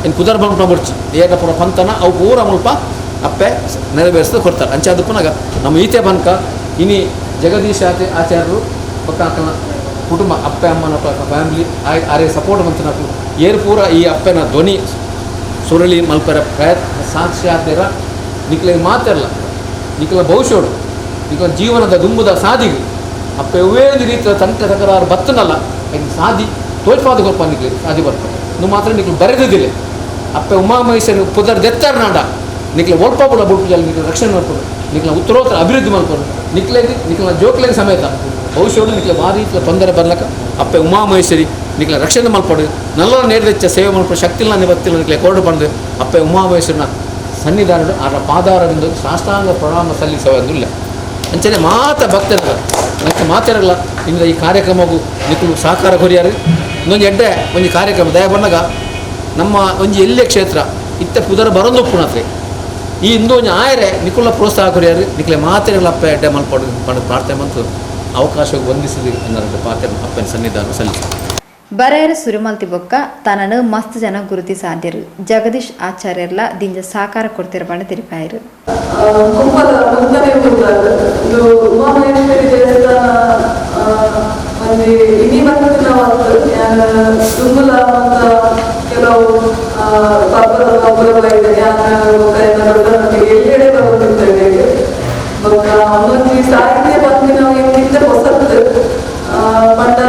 ಏನು ಕುದರ್ ಬಂಪ ಬಿಡ್ಚಿ ಏನ ಪುರ ಪಂತನ ಅವು ಪೂರ ಮುಲ್ಪ ಅಪ್ಪೆ ನೆರವೇರಿಸಿದ ಕೊಡ್ತಾರೆ ಅಂಚಾದ ಪುನಗ ನಮ್ಮ ಈತೆ ಬನ್ಕ ಇನಿ ಜಗದೀಶ್ ಆಚಾರ್ಯರು ಪಕ್ಕ ಅಕ್ಕನ ಕುಟುಂಬ ಅಪ್ಪೆ ಅಮ್ಮನ ಫ್ಯಾಮಿಲಿ ಆರೇ ಸಪೋರ್ಟ್ ಮಂತನ ಏರು ಪೂರ ಈ ಅಪ್ಪನ ಧ್ವನಿ ಸುರಳಿ ಮಲ್ಪರ ಪ್ರಯತ್ನ ಸಾಕ್ಷಾತ್ತರ ನಿಕ್ಲಿಗೆ ಮಾತಿರಲ್ಲ ನಿಕ್ಲ ಭವಿಷ್ಯೋಡು ನಿಕ್ಲ ಜೀವನದ ದುಂಬುದ ಸಾದಿಗೆ ಅಪ್ಪ ಒಂದು ರೀತಿಯ ತಂತ್ರ ತಕರಾರು ಬತ್ತನಲ್ಲ ಅದಕ್ಕೆ ಸಾದಿ ತೋಲ್ಪಾದ ಗೊಪ್ಪ ನಿಕ್ಲಿ ಸಾದಿ ಬರ್ತದೆ ನೀವು ಮಾತ್ರ ನಿಕ್ಲು ಬರೆದಿದ್ದಿಲ್ಲ ಅಪ್ಪ ಉಮಾಮಹೇಶ್ವರಿ ಪುದರ್ ದೆತ್ತಾರ ನಾಡ ನಿಕ್ಲೆ ಒಳ್ಪಾಪುಲ ಬುಡ್ಪುಜಲ್ಲಿ ನಿಕ್ಲ ರಕ್ಷಣೆ ಮಾಡ್ಕೊಂಡು ನಿಕ್ಲ ಉತ್ತರೋತ್ತರ ಅಭಿವೃದ್ಧಿ ಮಾಡ್ಕೊಂಡು ನಿಕ್ಲ ಜೋಕ್ಲೆಗೆ ಸಮೇತ ಭವಿಷ್ಯೋಡು ನಿಕ್ಲ ಭಾರಿ ರೀತಿಯ ತೊಂದರೆ ಬರ್ಲಕ್ಕ ಅಪ್ಪ ಉಮಾಮಹೇಶ್ವರಿ ನಿಕ್ಲ ರಕ್ಷಣೆ ಮಾಡ್ಕೊಂಡು ನಲ್ಲ ನೇರವೆಚ್ಚ ಸೇವೆ ಮಾಡ್ಕೊಂಡು ಶಕ್ತಿಲ್ಲ ನಿವತ್ತಿಲ್ಲ ನಿಕ್ಲೆ ಕೋರ್ಡು ಬಂದು ಅಪ್ಪ ಉಮಾಮಹೇಶ್ವರನ ಸನ್ನಿಧಾನಡು ಅದರ ಪಾದಾರದಿಂದ ಸಾಷ್ಟಾಂಗ ಪ್ರಣಾಮ ಸಲ್ಲಿಸುವುದಿಲ್ಲ ಅಂಚನೆ ಮಾತ ಭಕ್ತರ ನನಗೆ ಮಾತಾಡಲ್ಲ ಇಂದ ಈ ಕಾರ್ಯಕ್ರಮಗೂ ನಿಕ್ಲು ಸಹಕಾರ ಕೊರಿಯಾರು ಇನ್ನೊಂದು ಎಡ್ಡೆ ಒಂದು ಕಾರ್ಯಕ್ರಮ ದಯ ಬಂದಾಗ ನಮ್ಮ ಒಂಜಿ ಎಲ್ಲೇ ಕ್ಷೇತ್ರ ಇತ್ತ ಪುದರ ಬರೋದು ಪುಣತ್ರಿ ಈ ಇಂದೊಂದು ಆಯರೆ ನಿಕುಲ ಪ್ರೋತ್ಸಾಹ ಕೊರಿಯಾರು ನಿಕ್ಲೆ ಮಾತಾಡಲ್ಲ ಅಪ್ಪ ಎಡ್ಡೆ ಮಲ್ಪಡು ಪಂಡ ಪ್ರಾರ್ಥನೆ ಮಂತು ಅವಕಾಶ ಹೊಂದಿಸಿದ ಅನ್ನೋದು ಪಾತ್ರ ಅಪ್ಪನ ಸನ್ನಿಧಾನ ಸಲ್ಲಿಸಿ
ಬರೆಯರ ಸುರಿಮಲ್ತಿ ಬೊಕ್ಕ ತನನು ಮಸ್ತ್ ಜನ ಗುರುತಿ ಸಾಧ್ಯರು ಜಗದೀಶ್ ಆಚಾರ್ಯರ್ಲ ದಿಂಜ ಸಾಕಾರ ಕೊಡ್ತಿರಬಂಡ ತಿರುಪಾಯರು
ಕುಂಭದ ಮುಂದನೆ ಇದು ಉಮಾಮಹೇಶ್ವರಿ ದೇವಸ್ಥಾನ ಒಂದು ಇಡೀ ಬಂದಿನ ಒಂದು ತುಂಬಲ ಅಂತ ಕೆಲವು ಇದೆ ಎಲ್ಲೆಡೆ ಬರುತ್ತಿದ್ದೇವೆ ಒಂದೊಂದು ಸಾಹಿತ್ಯ ಬಂದು ನಾವು ಎಂತ ಹೊಸತ್ತು ಪಂಡ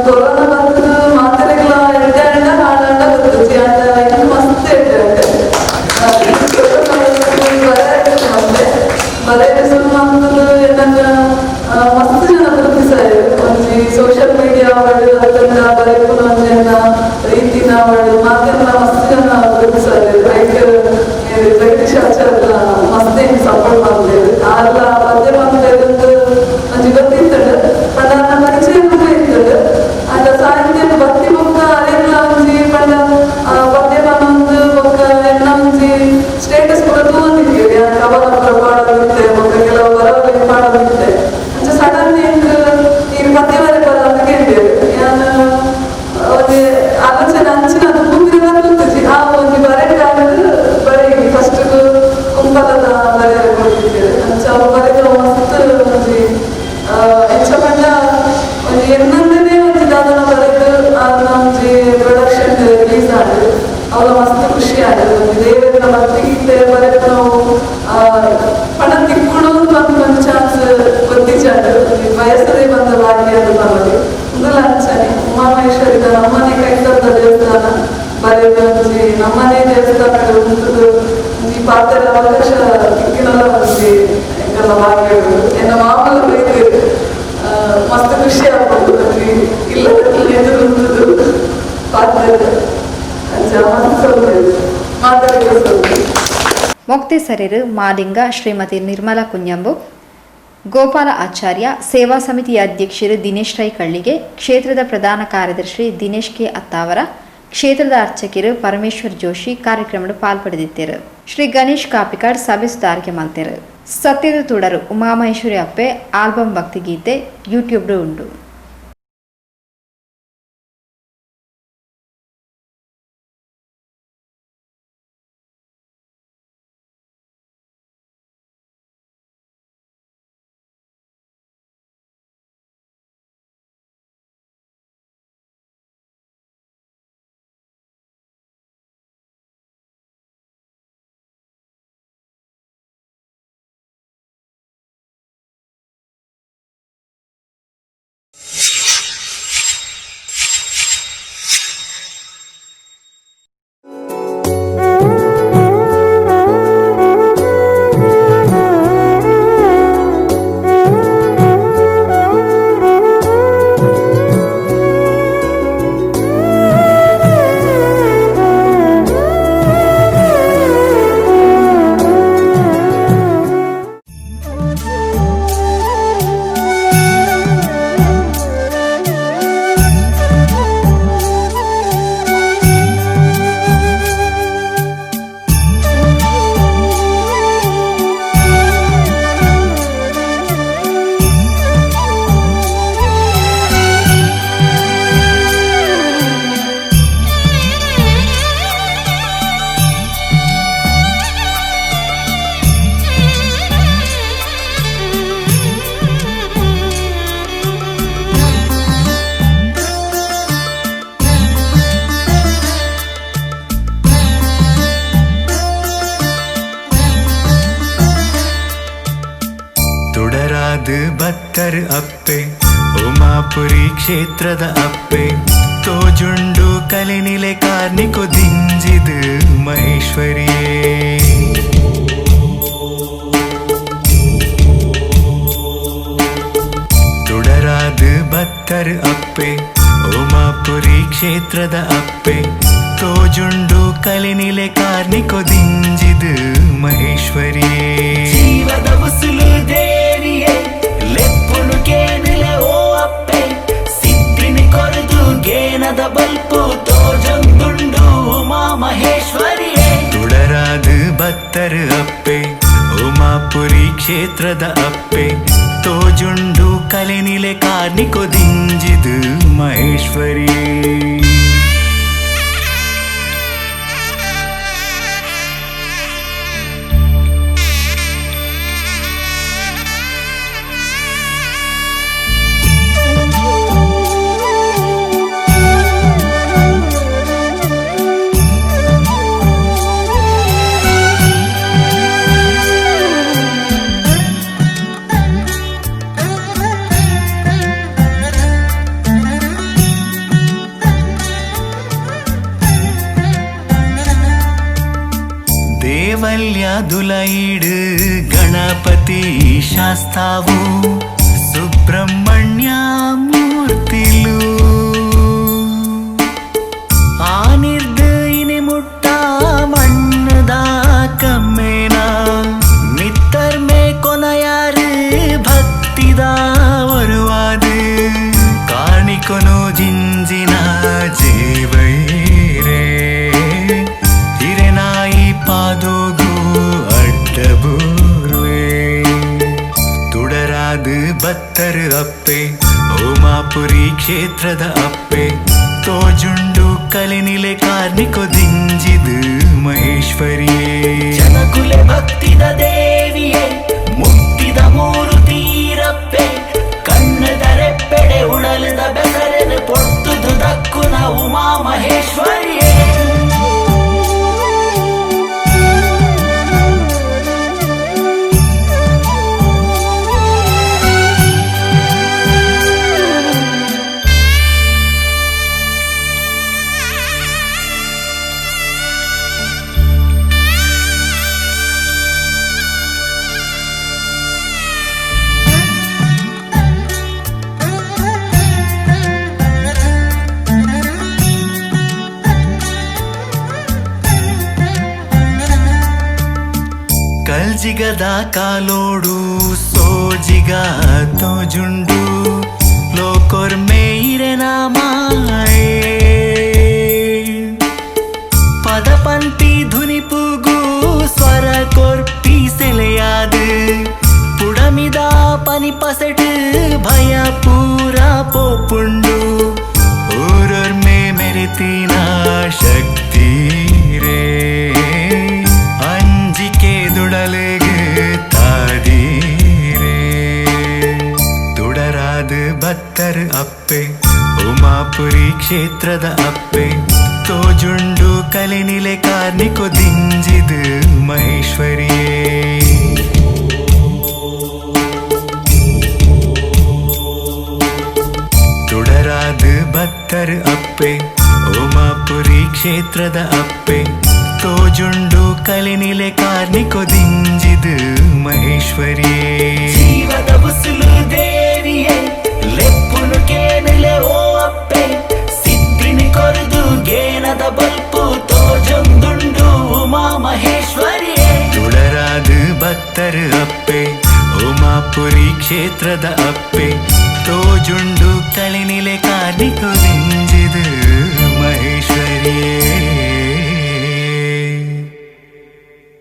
ಕೊರೋನಾ ಬಂದು ಮಾತ್ರೆಗಳ ಎಡ್ಡ ಹಾಡಾಡ ಗೊತ್ತಿಸಿ ಅದು ಮಸ್ತ್ ಬರೆಯ ಸುಮ್ಮಂದು ಏನಂದ್ರೆ ಮಸ್ತ್ ಜನ ಗುರುತಿಸಾರೆ ಒಂಜಿ ಸೋಷಿಯಲ್ ಮೀಡಿಯಾ ಅವಳು ಅದನ್ನ ಬರೆಯಲು ಒಂಜನ ರೀತಿನ ಅವಳು ಮಾತೆಲ್ಲ ಮಸ್ತ್ ಜನ ಗುರುತಿಸಾರೆ ಜಗದೀಶ್ ಆಚಾರ್ಯ ಮಸ್ತ್ ಏನು ಸಪೋರ್ಟ್ ಮಾಡ್ತೇವೆ ಆಲ್ಲ ಪದ್ಯ ಮಾಡ್ತೇವೆ ಒಂಜಿ ಗೊತ್ತಿರ್ತದೆ ಪಂಡ ನನ್ನ ಪರಿಚಯ ಇರ್ತದೆ ಅದ ಸಾಹಿತ್ಯ ಭಕ್ತಿ ಬೊಕ್ಕ ಅರೆಲ್ಲ ಒಂಜಿ ಪಂಡ ಪದ್ಯ ಬಂದು ಬೊಕ್ಕ ಎನ್ನ ಒಂಜಿ ಸ್ಟೇಟಸ್ ಕೂಡ ತಗೊಂಡಿದ್ದೀವಿ ಕವನ ಪ್ರಪಾಡದಿತ್ತೆ ಬೊಕ್ಕ ಕೆಲವು ಬರವಣಿಗೆ ಮಾಡೋದಿತ್ತೆ ಅಂಚೆ ಸಡನ್ ಈಗ ಪದ್ಯವರೆ ಬರೋದು ಕೇಳಿದ್ದೇವೆ ನಾನು ಒಂದು ಆಲೋಚನೆ ಅಂಚಿನ ಅದು ಮುಂದಿನ ಗೊತ್ತಿದ್ವಿ ಆ ಒಂದು ಬರೆಗಾಗದು ಬರೀ ಫಸ್ಟ್ ಕುಂಬಲದ ಬರೆಯ ಕೊಡ್ತಿದ್ದೇವೆ ಅಂಚೆ ಅವ್ರು ಬರೆದ ಮಸ್ತ್ ಒಂಜಿ ಹೆಚ್ಚ ಪಂಡ ಒಂದು ಎನ್ನಂದೇ ಒಂದು ದಾದನ ಬರೆದು ಅದನ್ನ ಒಂಜಿ ಪ್ರೊಡಕ್ಷನ್ ರಿಲೀಸ್ ಆಡಿದ್ರು ಅವಳ ಮಸ್ತ್ ಖುಷಿ ಆಗಿದೆ ಒಂದು ದೇವರ ಭಕ್ತಿಗೀತೆ ಬರೆದು ನಾವು ಪಣ ತಿಕ್ಕೊಳೋದು ಒಂದು ಚಾನ್ಸ್ ಗೊತ್ತಿಚ್ಚಾಡು ವಯಸ್ಸದೇ ಬಂದ ಬಾಗಿ ನಮ್ಮನೆ ದೇವಸ್ಥಾನ ಉಂಟು ಈ ಪಾತ್ರೆ ಅವಕಾಶ ಇಕ್ಕಿನಲ್ಲ ಬಂದು ಎಂಗೆಲ್ಲ ಬಾಗಿಲು ಎನ್ನ ಮಾಮೂಲ ಬೈದು ಮಸ್ತ್ ಖುಷಿ ಆಗ್ಬೋದು ನನಗೆ ಇಲ್ಲ ಎದುರು ಉಂಟು ಪಾತ್ರೆ
ಮೊಕ್ತೇಸರರು ಮಾಲಿಂಗ ಶ್ರೀಮತಿ ನಿರ್ಮಲಾ ಕುಂಜಂಬು, ಗೋಪಾಲ ಆಚಾರ್ಯ, ಸೇವಾ ಸಮಿತಿಯ ಅಧ್ಯಕ್ಷರು ದಿನೇಶ್ ರೈ ಕಳ್ಳಿಗೆ, ಕ್ಷೇತ್ರದ ಪ್ರಧಾನ ಕಾರ್ಯದರ್ಶಿ ದಿನೇಶ್ ಕೆ ಅತ್ತಾವರ, ಕ್ಷೇತ್ರದ ಅರ್ಚಕರು ಪರಮೇಶ್ವರ್ ಜೋಶಿ ಕಾರ್ಯಕ್ರಮದ ಪಾಲ್ಪಡೆದಿದ್ದರು. ಶ್ರೀ ಗಣೇಶ್ ಕಾಪಿಕಾಡ್ ಸಭೆ ಸುಧಾರಿಕೆ ಮಾಡ್ತಾರೆ. ಸತ್ಯದ ತುಡರು ಉಮಾಮಹೇಶ್ವರಿ ಅಪ್ಪೆ ಆಲ್ಬಮ್ ಭಕ್ತಿಗೀತೆ ಯೂಟ್ಯೂಬ್ ಉಂಟು.
ಭಕ್ತರ ಅಪ್ಪೆ ಉಮಾಪುರಿ ಕ್ಷೇತ್ರದ ಅಪ್ಪೆ ತೋಜುಂಡು ಕಲೆನಿಲೆ ಕಾರ್ನಿಕೊ ದಿಂಜಿದು ಮಹೇಶ್ವರಿಯೇ ತುಡರಾದ ಭಕ್ತರ ಅಪ್ಪೆ ಉಮಾಪುರಿ ಕ್ಷೇತ್ರದ ಅಪ್ಪೆ ತೋಜುಂಡು ಕಲೆನಿಲೆ ಕಾರ್ನಿಕೊ ದಿಂಜಿದು ಮಹೇಶ್ವರಿಯೇ ಜೀವದ ಉಸುಲು ದೇವಿಯೇ ಲೆಪ್ಪುನು ಕೇನಿಲೆ ಓ ಅಪ್ಪೆ ಸಿದ್ಧಿನಿ ಕೊರೆದು ಗೇನದ ಬಲ್ಪು ತೋಜಂದುಂಡು ಉಮಾ ಮಹೇಶ್ವರಿಯೇ ತುಡರಾದ ಭಕ್ತರ ಅಪ್ಪೆ ಉಮಾಪುರಿ ಕ್ಷೇತ್ರದ ಅಪ್ಪೆ ತೋಜುಂಡು ಕಲೆನಿಲೆ ಕಾರ್ನಿಕೊ ದಿಂಜಿದು ಮಹೇಶ್ವರಿಯೇ ದುಲೈಡು ಗಣಪತಿ ಶಾಸ್ತಾವು ಸುಬ್ರಹ್ಮಣ್ಯ ಮೂರ್ತಿಲು ಆನಿರ್ದ ಇನಿ ಮುಟ್ಟ ಮಣ್ಣದ ಕಮ್ಮೇನ ಮಿತ್ತರ್ ಮೇ ಕೊನಯಾರು ಭಕ್ತಿದ ಒರುವಾದು ಕಾಣಿಕೊನು ಜಿಂಜಿನ ಜೀವೈರೇ ಹಿರೆನಾಯಿ ಪಾದೋಗು ತುಡರಾದ ಭಕ್ತರ ಅಪ್ಪೆ ಉಮಾಪುರಿ ಕ್ಷೇತ್ರದ ಅಪ್ಪೆ ತೋಜುಂಡು ಕಲೆನಿಲೆ ಕಾರ್ನಿಕೊ ದಿಂಜಿದು ಮಹೇಶ್ವರಿಯೇ ಜನಕುಲೆ ಭಕ್ತಿದ ದೇವಿಯೇ ಮುಕ್ತಿದ ಮೂರು ತೀರಪ್ಪೆ ಕಣ್ಣದ ರೆಪ್ಪೆಡೆ ಉಡಲದ ಬೆಸರೆನ ಪೊಟ್ಟುದು ದಕ್ಕುನ ಉಮಾ ಮಹೇಶ್ವರಿಯೇ ಕಲ್ಜಿಗದ ಕಾಲೋಡು ಸೋಜಿಗ ತೋಜುಂಡು ಲೋಕೊರ್ಮೆ ಇರೆನಾಮಾಯೇ ಪದ ಪಂತಿ ಧುನಿ ಪೂಗು ಸ್ವರ ಕೊರ್ಪಿ ಸೆಲೆಯಾದು ಪುಡಮಿದ ಪನಿ ಪಸಟ್ ಭಯ ಪೂರ ಪೋಪುಂಡು ಊರೊರ್ಮೆ ಮೆರೆತಿನ ಶಕ್ತಿ ರೇ ಅಂಜಿಕೆ ದುಡಲೆಗೆ ತಾದೀರೇ ತುಡರಾದ ಬತ್ತರ್ ಅಪ್ಪೆ ಉಮಾಪುರಿ ಕ್ಷೇತ್ರದ ಅಪ್ಪೆ ತೋಜುಂಡು ಕಲೆನಿಲೆ ಕಾರ್ನಿಕೊ ದಿಂಜಿದ ಮಹೇಶ್ವರಿಯೇ ತುಡರಾದ ಬತ್ತರ್ ಅಪ್ಪೆ ಉಮಾಪುರಿ ಕ್ಷೇತ್ರದ ಅಪ್ಪೆ ತೋಜುಂಡು ಕಲೆನಿಲೆ ಕಾರ್ನಿಕೊ ದಿಂಜಿದ ಮಹೇಶ್ವರಿಯೇ ಜೀವದ ಬುಸುಲು ದೇವಿಯೇ ಲೆಪ್ಪುನು ಕೇನಲೆ ಓ ಅಪ್ಪೆ ಸಿದ್ಧಿನಿ ಕೊರದು ಗೇನದ ಬಲ್ಪು ತೋಜೊಂದುಂಡು ಉಮಾ ಮಹೇಶ್ವರಿಯೇ ತುಳರಾದ ಬತ್ತರ್ ಅಪ್ಪೆ ಉಮಾಪುರಿ ಕ್ಷೇತ್ರದ ಅಪ್ಪೆ ತೋಜುಂಡು ಕಲೆನಿಲೆ